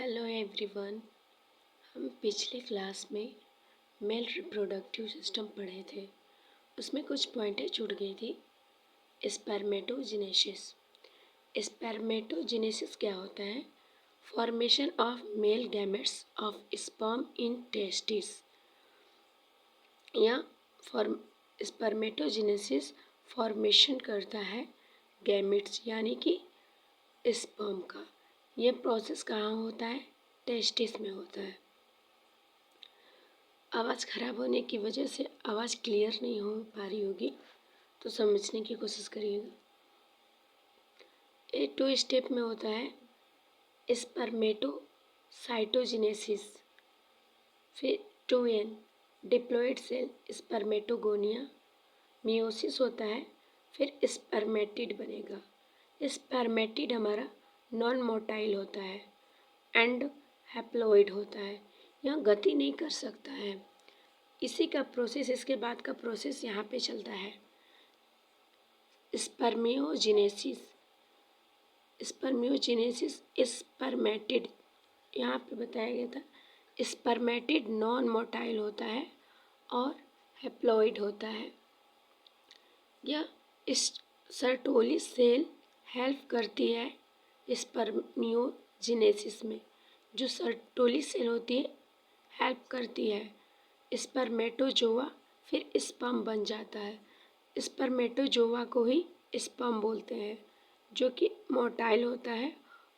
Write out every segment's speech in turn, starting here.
Hello everyone. हम पिछले class में मेल रिप्रोडक्टिव सिस्टम पढ़े थे। उसमें कुछ पॉइंटें छूट गई थी। स्पर्मेटोजेनेसिस। स्पर्मेटोजेनेसिस क्या होता है? Formation of male gametes of sperm in testis. या स्पर्मेटोजेनेसिस फॉर्मेशन करता है गैमेट्स यानी कि स्पर्म का। यह प्रोसेस कहाँ होता है? टेस्टिस में होता है। आवाज़ ख़राब होने की वजह से आवाज़ क्लियर नहीं हो पा रही होगी, तो समझने की कोशिश करिएगा। ये 2 स्टेप में होता है। स्पर्मेटोसाइटोजेनेसिस, फिर 2n diploid cell spermatogonia, meiosis होता है, फिर स्पर्मेटिड बनेगा। स्पर्मेटिड हमारा नॉन मोटाइल होता है एंड हैप्लॉइड होता है, यह गति नहीं कर सकता है। इसी का प्रोसेस, इसके बाद का प्रोसेस यहाँ पे चलता है। स्पर्मियोजेनेसिस। स्पर्मेटिड यहाँ पे बताया गया था। स्पर्मेटिड नॉन मोटाइल होता है और हैप्लॉइड होता है। यह सर्टोली सेल हेल्प करती है स्पर्मियोजेनेसिस में। जो सर्टोली सेल होती है हेल्प करती है। स्पर्मेटोजोआ फिर स्पर्म बन जाता है। स्पर्मेटोजोआ को ही स्पर्म बोलते हैं, जो कि मोटाइल होता है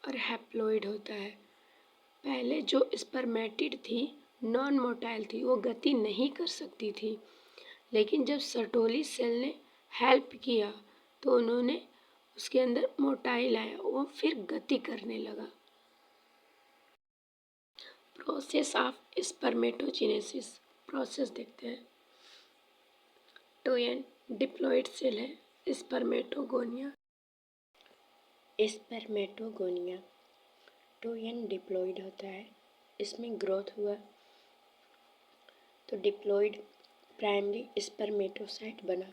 और हैप्लॉइड होता है। पहले जो स्पर्मेटिड थी नॉन मोटाइल थी, वो गति नहीं कर सकती थी, लेकिन जब सर्टोली सेल ने हेल्प किया तो उन्होंने उसके अंदर मोटाइल आया, वो फिर गति करने लगा। प्रोसेस ऑफ स्पर्मेटोजेनेसिस प्रोसेस देखते हैं। 2n डिप्लॉइड सेल है स्पर्मेटोगोनिया। 2n डिप्लॉइड होता है, इसमें ग्रोथ हुआ तो डिप्लॉइड प्राइमरी स्पर्मेटोसाइट बना।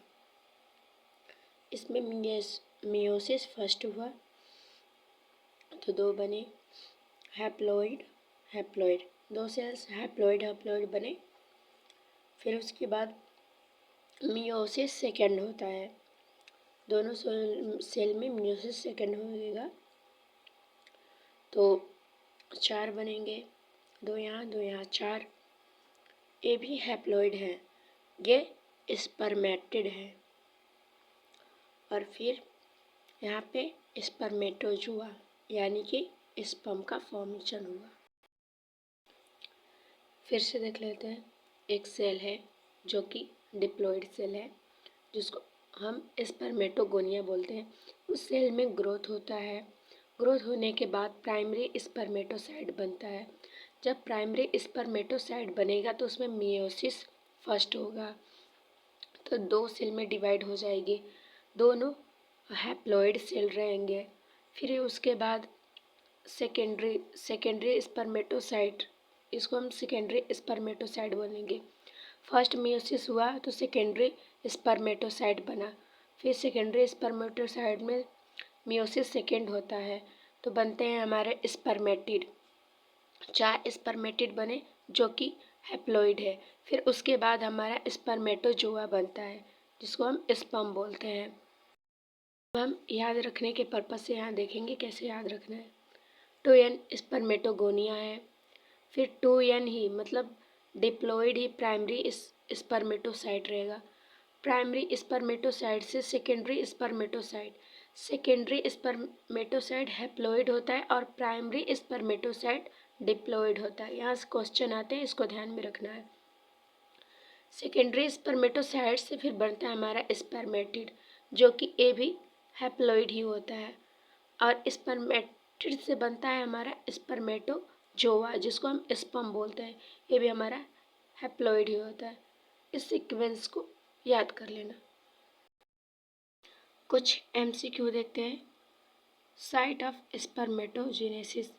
इसमें मियोसिस फर्स्ट हुआ तो 2 बने। हैप्लॉइड 2 सेल्स हैप्लॉइड बने। फिर उसके बाद मियोसिस सेकेंड होता है। दोनों सेल में मियोसिस सेकेंड होगा तो 4 बनेंगे। 2 यहाँ 2 यहाँ 4। ये भी हैप्लॉइड है, ये स्पर्मेटिड है। और फिर यहाँ पे स्पर्मेटोजुआ यानी कि स्पर्म का फॉर्मेशन हुआ। फिर से देख लेते हैं। एक सेल है जो कि डिप्लॉइड सेल है, जिसको हम स्पर्मेटोगोनिया बोलते हैं। उस सेल में ग्रोथ होता है। ग्रोथ होने के बाद प्राइमरी स्पर्मेटोसाइट बनता है। जब प्राइमरी स्पर्मेटोसाइट बनेगा तो उसमें मियोसिस फर्स्ट होगा, तो 2 सेल में डिवाइड हो जाएगी। दोनों हैप्लॉइड सेल रहेंगे। फिर उसके बाद सेकेंडरी स्पर्मेटोसाइट, इसको हम सेकेंडरी स्पर्मेटोसाइट बोलेंगे। फर्स्ट मियोसिस हुआ तो सेकेंडरी स्पर्मेटोसाइट बना। फिर सेकेंडरी स्पर्मेटोसाइट में मियोसिस सेकेंड होता है तो बनते हैं हमारे स्पर्मेटिड। 4 स्पर्मेटिड बने जो कि हैप्लॉइड है। फिर उसके बाद हमारा स्पर्मेटोजोआ बनता है, जिसको हम स्पर्म बोलते हैं। अब हम याद रखने के पर्पज से यहाँ देखेंगे कैसे याद रखना है। 2n स्पर्मेटोगोनिया है। फिर 2n ही मतलब डिप्लॉइड ही प्राइमरी स्पर्मेटोसाइट रहेगा। प्राइमरी स्पर्मेटोसाइट से सेकेंडरी स्पर्मेटोसाइट हैप्लॉइड होता है और प्राइमरी स्पर्मेटोसाइट डिप्लॉइड होता है। यहाँ से क्वेश्चन आते हैं, इसको ध्यान में रखना है। सेकेंडरी स्पर्मेटोसाइट से फिर बनता है हमारा स्पर्मेटिड, जो कि ये भी हैप्लॉइड ही होता है। और स्पर्मेटिड से बनता है हमारा स्पर्मेटोजोआ, जिसको हम स्पर्म बोलते हैं। ये भी हमारा हैप्लॉइड ही होता है। इस सीक्वेंस को याद कर लेना। कुछ MCQ देखते हैं। साइट ऑफ स्पर्मेटोजेनेसिस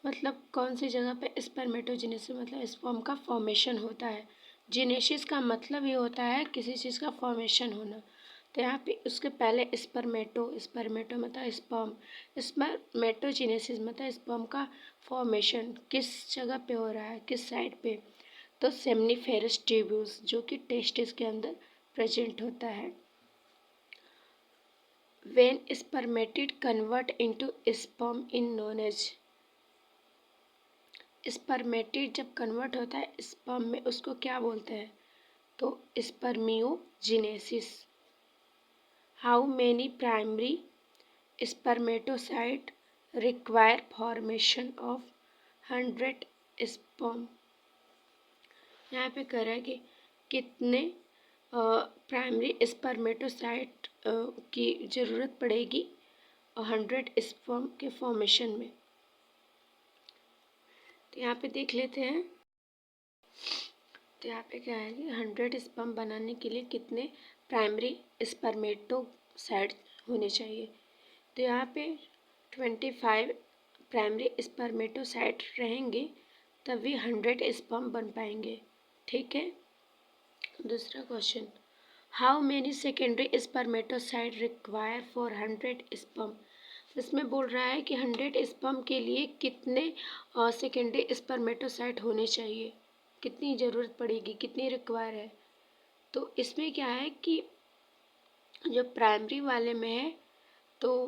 मतलब कौन सी जगह पे स्पर्मेटोजेनेसिस मतलब स्पर्म का फॉर्मेशन होता है। जेनेसिस का मतलब ये होता है किसी चीज़ का फॉर्मेशन होना। तो यहाँ पे उसके पहले स्पर्मेटो मतलब स्पर्म, स्पर्मेटोजेनेसिस मतलब स्पर्म का फॉर्मेशन किस जगह पे हो रहा है, किस साइड पे, तो सेमनीफेरस ट्यूब्यूल्स जो कि टेस्टिस के अंदर प्रेजेंट होता है। When spermatid convert into sperm in known as, spermatid जब कन्वर्ट होता है स्पर्म में उसको क्या बोलते हैं, तो spermiogenesis. How many primary spermatocyte require formation of 100 sperm. यहाँ पे कह रहा है कि कितने प्राइमरी स्पर्मेटोसाइट की ज़रूरत पड़ेगी 100 स्पर्म के फॉर्मेशन में। तो यहाँ पे देख लेते हैं। तो यहाँ पे क्या है कि 100 स्पर्म बनाने के लिए कितने प्राइमरी स्पर्मेटोसाइट होने चाहिए। तो यहाँ पे 25 प्राइमरी स्पर्मेटोसाइट रहेंगे तभी 100 स्पर्म बन पाएंगे। ठीक है। दूसरा question, how many secondary spermatocyte require for 100 sperm. इसमें बोल रहा है कि 100 स्पर्म के लिए कितने सेकेंडरी स्पर्मेटोसाइट होने चाहिए, कितनी ज़रूरत पड़ेगी, कितनी रिक्वायर है। तो इसमें क्या है कि जो प्राइमरी वाले में है तो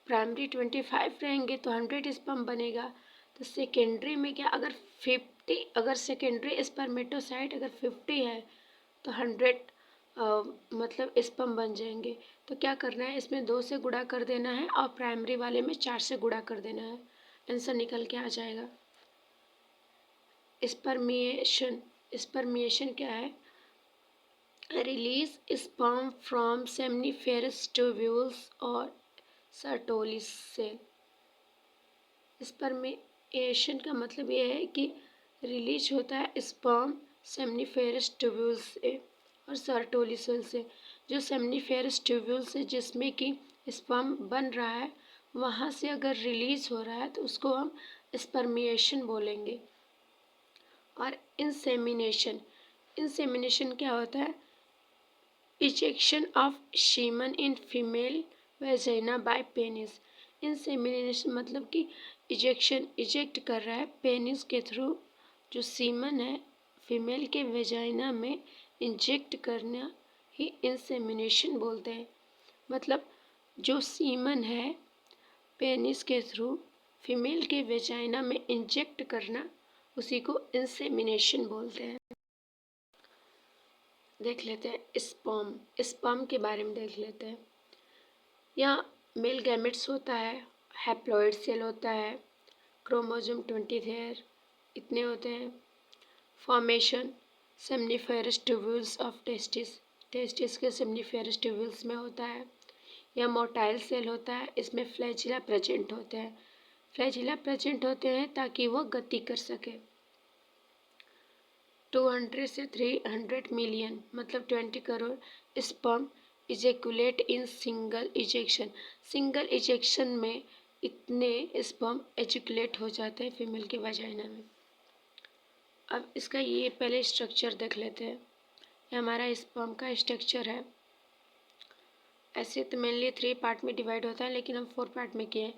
प्राइमरी 25 रहेंगे तो 100 स्पर्म बनेगा। तो सेकेंडरी में क्या, अगर 50, अगर सेकेंडरी स्पर्मेटोसाइट अगर 50 है तो 100 मतलब स्पर्म बन जाएंगे। तो क्या करना है, इसमें 2 से गुणा कर देना है और प्राइमरी वाले में 4 से गुणा कर देना है, आंसर निकल के आ जाएगा। स्पर्मिएशन क्या है, release sperm from seminiferous tubules और सर्टोलिस सेल। स्पर्मिएशन का मतलब ये है कि रिलीज होता है स्पर्म सेमनीफेरस ट्यूब्यूल्स से और सर्टोली सेल से। जो सेमनीफेरस ट्यूब्यूल्स है जिसमें कि स्पर्म बन रहा है वहाँ से अगर रिलीज हो रहा है तो उसको हम स्पर्मिएशन बोलेंगे। और इंसेमिनेशन क्या होता है, ejection of semen in female vagina by penis. Insemination मतलब कि इजेक्ट कर रहा है पेनिस के थ्रू, जो सीमन है फीमेल के वेजाइना में इंजेक्ट करना ही इंसेमिनेशन बोलते हैं। मतलब जो सीमन है पेनिस के थ्रू फीमेल के वेजाइना में इंजेक्ट करना, उसी को इंसेमिनेशन बोलते हैं। देख लेते हैं स्पर्म के बारे में देख लेते हैं। यहाँ मेल गैमेट्स होता है, हैप्लॉइड सेल होता है, क्रोमोसोम 23 इतने होते हैं। Formation seminiferous tubules of testis के सेमनीफेरस ट्यूब्यूल्स में होता है। यह मोटाइल सेल होता है, इसमें फ्लैजिला प्रेजेंट होते हैं। फ्लैजिला प्रेजेंट होते हैं ताकि वो गति कर सके। 200 से 300 मिलियन मतलब 20 crore sperm ejaculate in single ejection में इतने स्पर्म एजुकुलेट हो जाते हैं फीमेल के वाजाइना में। अब इसका ये पहले स्ट्रक्चर देख लेते हैं। ये हमारा स्पर्म का स्ट्रक्चर है। ऐसे तो मेनली 3 पार्ट में डिवाइड होता है लेकिन हम 4 पार्ट में किए हैं।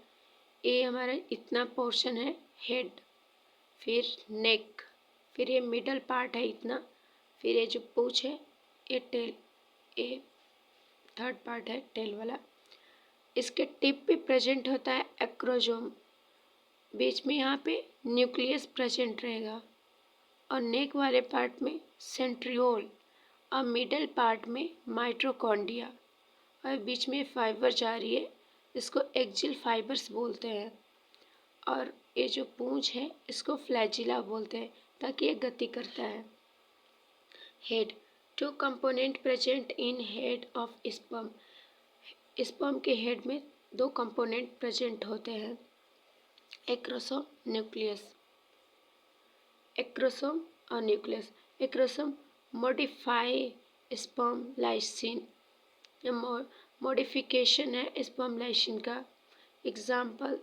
ये हमारा इतना पोर्शन है हेड, फिर नेक, फिर ये मिडल पार्ट है इतना, फिर ये जो पूंछ है ये टेल, ये थर्ड पार्ट है टेल वाला। इसके टिप पे प्रेजेंट होता है एक्रोजोम, बीच में यहाँ पे न्यूक्लियस प्रेजेंट रहेगा और नेक वाले पार्ट में सेंट्रियोल और मिडल पार्ट में माइटोकॉन्ड्रिया और बीच में फाइबर जा रही है, इसको एक्जिल फाइबर्स बोलते हैं। और ये जो पूंछ है इसको फ्लैजिला बोलते हैं ताकि ये गति करता है। Head, 2 component present in head of sperm. Sperm के हेड में 2 कंपोनेंट प्रेजेंट होते हैं, एक्रोसोम न्यूक्लियस। एक्रोसोम और nucleus. Acrosome modify sperm lysin, modification है स्पर्म लाइसिन का। Example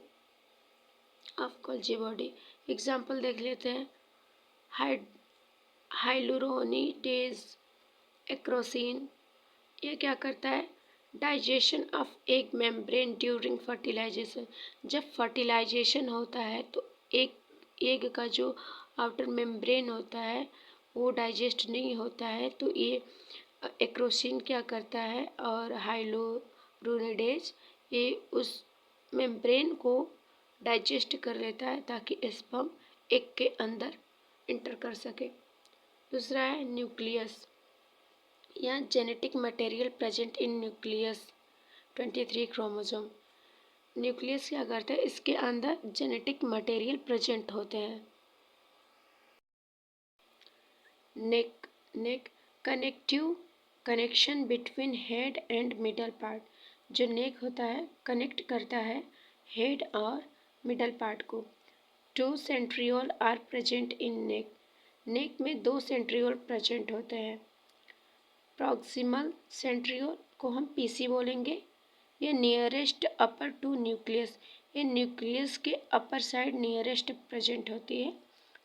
of Golgi body, example देख लेते हैं। हाइलुरोनिडेज एक्रोसिन, ये क्या करता है, digestion of egg membrane during fertilisation. जब फर्टिलाइजेशन होता है तो एग का जो आउटर मेम्ब्रेन होता है वो डाइजेस्ट नहीं होता है, तो ये एक्रोसिन क्या करता है और हाइलोरोनिडेज ये उस मेम्ब्रेन को डाइजेस्ट कर लेता है ताकि स्पर्म एग के अंदर इंटर कर सके। दूसरा है न्यूक्लियस या genetic material present in nucleus 23 chromosome. Nucleus क्या करता है, इसके अंदर जेनेटिक मटेरियल प्रेजेंट होते हैं। Neck connective connection between head and middle part. जो नेक होता है कनेक्ट करता है हेड और मिडल पार्ट को। 2 सेंट्रियोल आर प्रेजेंट इन नेक। नेक में 2 सेंट्रियोल प्रेजेंट होते हैं। प्रॉक्सिमल सेंट्रियोल को हम पीसी बोलेंगे। ये नियरेस्ट अपर टू न्यूक्लियस, ये न्यूक्लियस के अपर साइड नियरेस्ट प्रेजेंट होती है।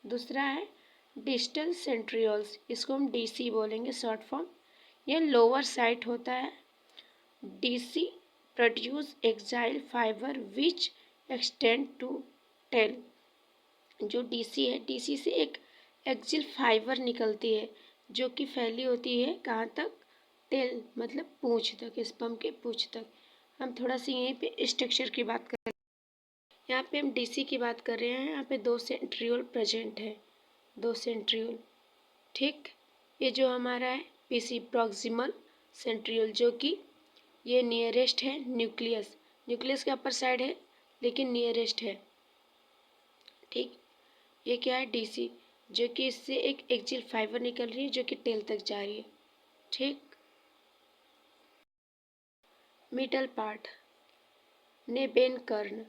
दूसरा है डिस्टल सेंट्रियोल्स, इसको हम डीसी बोलेंगे शॉर्ट फॉर्म। ये लोअर साइड होता है। DC produce axial fibre which extend to tail. जो डीसी है, डीसी से एक एक्सिल फाइबर निकलती है जो कि फैली होती है कहाँ तक, टेल मतलब पूंछ तक, स्पर्म के पूंछ तक। हम थोड़ा सा यहीं पे स्ट्रक्चर की बात कर रहे हैं। यहाँ पे हम डीसी की बात कर रहे हैं। यहाँ पे 2 सेंट्रियोल प्रेजेंट है, 2 सेंट्रियोल। ठीक, ये जो हमारा है पीसी प्रॉक्सिमल सेंट्रियोल, जो कि ये नियरेस्ट है न्यूक्लियस, न्यूक्लियस के अपर साइड है लेकिन नियरेस्ट है। ठीक, ये क्या है डीसी, जो कि इससे एक एक्सियल फाइबर निकल रही है जो कि टेल तक जा रही है। ठीक, middle part nebenkern,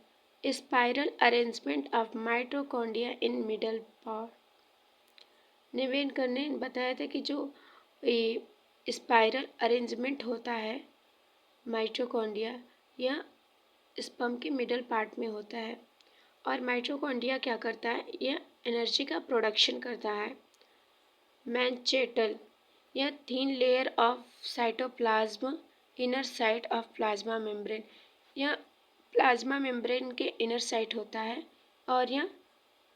spiral arrangement of mitochondria in middle part. Nebenkern ने बताया था कि जो ये स्पाइरल अरेंजमेंट होता है माइटोकॉन्ड्रिया या स्पर्म के मिडल पार्ट में होता है। और माइटोकॉन्ड्रिया क्या करता है, यह एनर्जी का प्रोडक्शन करता है। मैनचेटल या thin layer of cytoplasm inner side of plasma membrane, यह प्लाज्मा मेम्ब्रेन के इनर साइड होता है और यह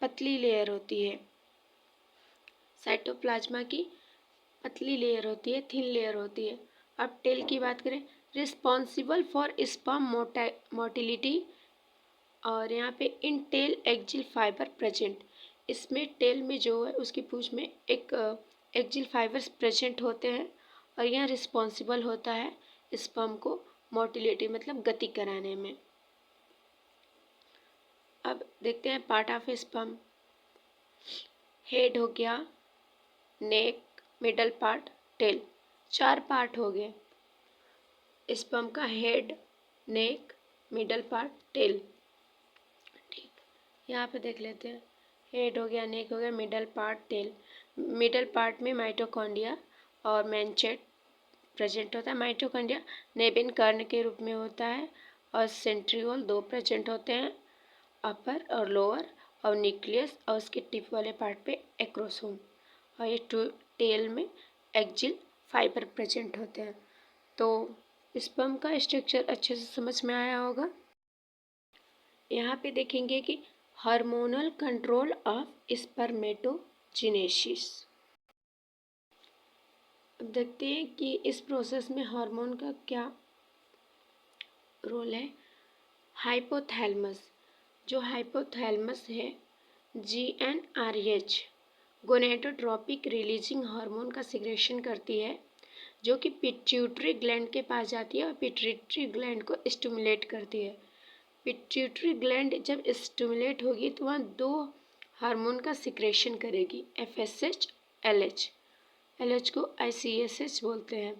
पतली लेयर होती है। साइटोप्लाज्मा की पतली लेयर होती है, थिन लेयर होती है। अब टेल की बात करें, रिस्पॉन्सिबल फॉर स्पर्म मोटिलिटी, और यहाँ पे इन टेल एक्जिल फाइबर प्रेजेंट। इसमें टेल में जो है उसकी पूंछ में एक एक्जिल फाइबर्स प्रेजेंट होते हैं और यह रिस्पॉन्सिबल होता है स्पर्म को मोटिलिटी मतलब गति कराने में। अब देखते हैं पार्ट ऑफ स्पर्म। हेड हो गया, नेक, मिडल पार्ट, टेल, 4 पार्ट हो गए स्पर्म का। हेड, नेक, मिडल पार्ट, टेल। ठीक, यहाँ पे देख लेते हैं। हेड हो गया, नेक हो गया, middle part, tail. Middle part में माइटोकॉन्ड्रिया और मैनचेट प्रेजेंट होता है। माइटोकॉन्ड्रिया नेबेन कर्ण के रूप में होता है और सेंट्रियोल 2 प्रेजेंट होते हैं, अपर और लोअर, और न्यूक्लियस और उसके टिप वाले पार्ट पे एक्रोसोम, और ये टेल में एक्जिल फाइबर प्रेजेंट होते हैं। तो स्पर्म का स्ट्रक्चर अच्छे से समझ में आया होगा। यहाँ पे देखेंगे कि हार्मोनल कंट्रोल ऑफ स्पर्मेटोजेनेसिस। अब देखते हैं कि इस प्रोसेस में हार्मोन का क्या रोल है। हाइपोथैलेमस, जो हाइपोथैलेमस है GnRH गोनेडोट्रोपिक रिलीजिंग हार्मोन का सिक्रेशन करती है, जो कि पिट्यूटरी ग्लैंड के पास जाती है और पिट्यूटरी ग्लैंड को स्टिमुलेट करती है। पिट्यूटरी ग्लैंड जब स्टिमुलेट होगी तो वहाँ 2 हार्मोन का सिक्रेशन करेगी, FSH, LH। LH को ICSH बोलते हैं।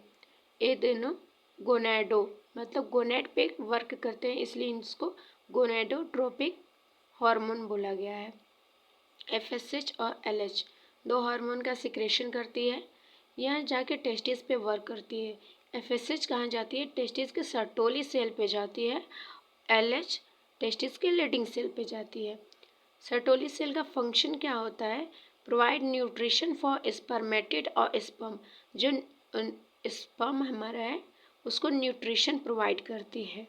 ये दोनों गोनेडो मतलब गोनेड पे वर्क करते हैं, इसलिए इसको गोनेडोट्रोपिक हार्मोन बोला गया है। FSH और LH 2 हार्मोन का सिक्रेशन करती है, यहाँ जाके टेस्टिस पे वर्क करती है। FSH कहाँ जाती है, टेस्टिस के सर्टोली सेल पे जाती है। LH टेस्टिस के लीडिंग सेल पे जाती है। सर्टोली सेल का फंक्शन क्या होता है, प्रोवाइड न्यूट्रिशन फॉर स्पर्मेटिड और स्पर्म। जो स्पर्म हमारा है उसको न्यूट्रिशन प्रोवाइड करती है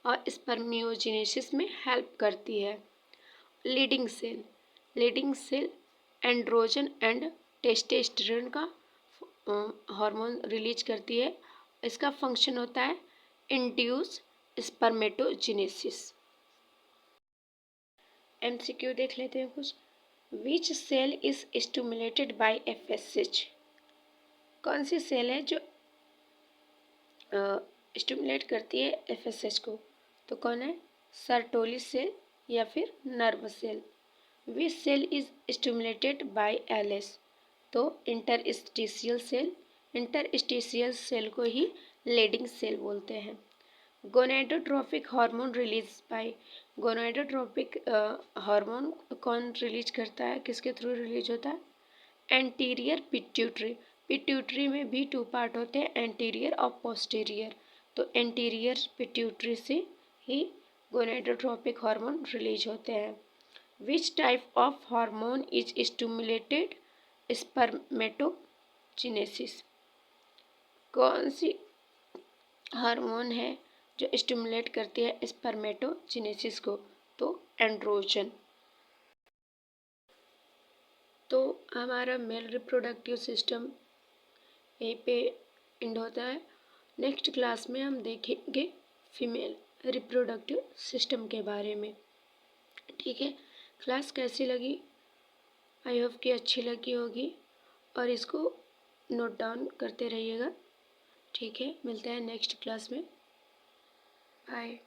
और स्पर्मियोजेनेसिस में हेल्प करती है। Leydig cell androgen and testosterone का हार्मोन रिलीज करती है। इसका फंक्शन होता है इंड्यूस स्पर्मेटोजेनेसिस। एमसीक्यू देख लेते हैं कुछ। Which cell is stimulated by FSH? कौन सी सेल है जो स्टिमुलेट करती है एफएसएच को? तो कौन है? सर्टोली सेल या फिर nerve cell. Which cell is stimulated by LS? तो इंटरस्टिशियल सेल। इंटरस्टिशियल सेल को ही लीडिंग सेल बोलते हैं। Gonadotropic hormone release by, gonadotropic hormone कौन रिलीज करता है, किसके थ्रू रिलीज होता है? Anterior pituitary. पिट्यूटरी में भी 2 पार्ट होते हैं, एंटीरियर और पोस्टीरियर। तो एंटीरियर पिट्यूटरी से ही गोनेडोट्रोपिक हार्मोन रिलीज होते हैं। Which type of hormone is stimulated spermatogenesis? कौन सी हार्मोन है जो स्टिमुलेट करती है स्पर्मेटोजेनेसिस को? तो एंड्रोजन। तो हमारा मेल रिप्रोडक्टिव सिस्टम यहीं पे एंड होता है। नेक्स्ट क्लास में हम देखेंगे फीमेल रिप्रोडक्टिव सिस्टम के बारे में। ठीक है, क्लास कैसी लगी? आई होप कि अच्छी लगी होगी और इसको नोट डाउन करते रहिएगा। ठीक है, मिलते हैं नेक्स्ट क्लास में। बाय।